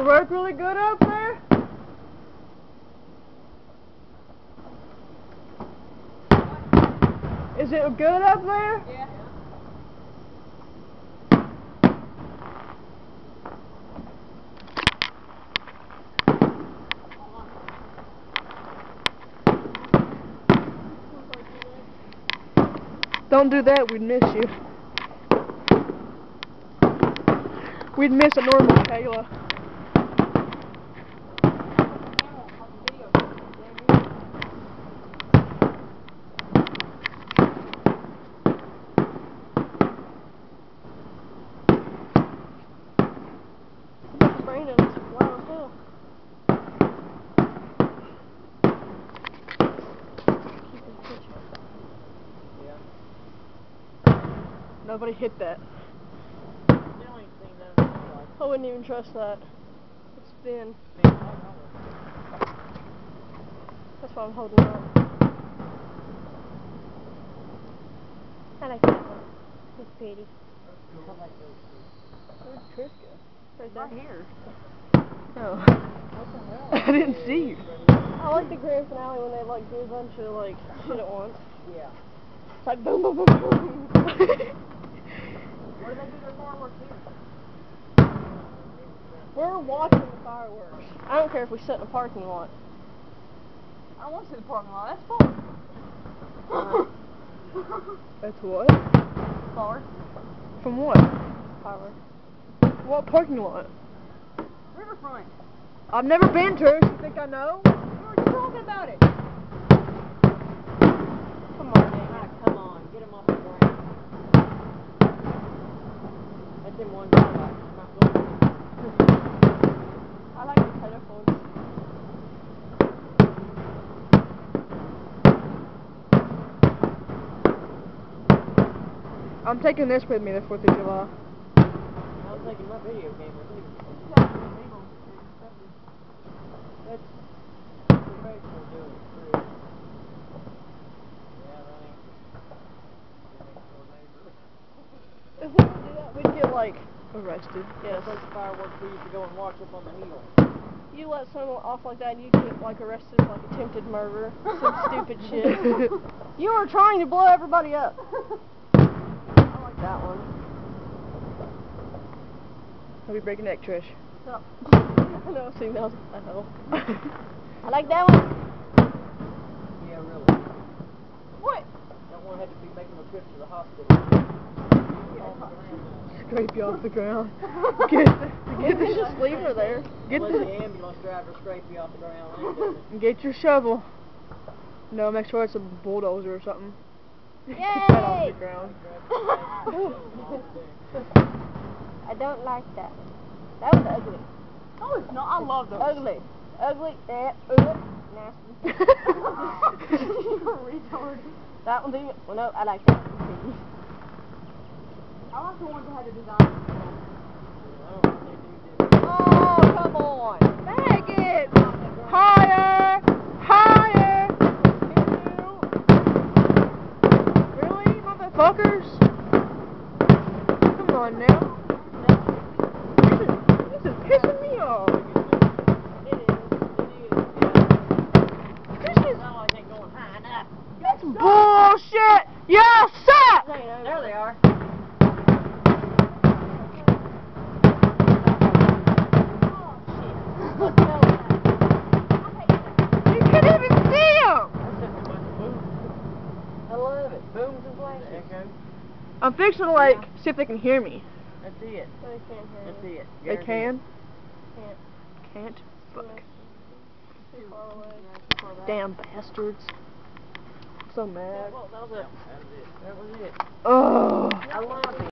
it work really good up there? Is it good up there? Yeah. Don't do that, we'd miss you. We'd miss a normal Kayla. It's raining, it's loud as hell. Nobody hit that. I wouldn't even trust that. It's thin. That's why I'm holding it up. I like that one. It's pretty. Where'd Chris go? Right here. Oh. I didn't see you. I like the grand finale when they like do a bunch of like shit at once. Yeah. It's like boom boom boom boom. Where do they do their fireworks here? We're watching the fireworks. I don't care if we sit in a parking lot. I don't want to see the parking lot. That's far. That's what? Far. From what? Fireworks. What parking lot? Riverfront. I've never been to it. You think I know? We were just talking about it. Come on, man. Come on, get him off the ground. That's in one spot. I like the telephones. I'm taking this with me the 4th of July. I'm taking my video game with me. That's professional doing it, Chris. Yeah, that ain't If we would do that, we'd get like arrested. Yes. Those fireworks we used to go and watch up on the hill. You let someone off like that, you get like arrested for like attempted murder, some stupid shit. You were trying to blow everybody up. I like that one. I'll be breaking neck, Trish. No. I know, see, that was the hell. I like that one. Yeah, really. What? Don't want to have to be making a trip to the hospital. Scrape you off the ground. Get just leave her there. Let the ambulance driver scrape you off the ground. Get your shovel. No, make sure it's a bulldozer or something. Yay! Get that off the ground. I don't like that. That was ugly. No, it's not. I love those. Ugly. Ugly. Nasty. You're a retard. That one's even. Well, no, I like that. I like the ones that had a design. Oh, come on. Dang it. Higher. Higher. Really, motherfuckers? Come on now. This is pissing me off. That's bullshit! Yes, sir! There they are. You can't even see them! I love it. Booms and flashes. I'm fixing to like see if they can hear me. That's it. They can't hear That's it. They can? Can't. Can't? Fuck. Too far away. Damn bastards. I'm so mad. Well, that was it. That was it. Ugh. I love it.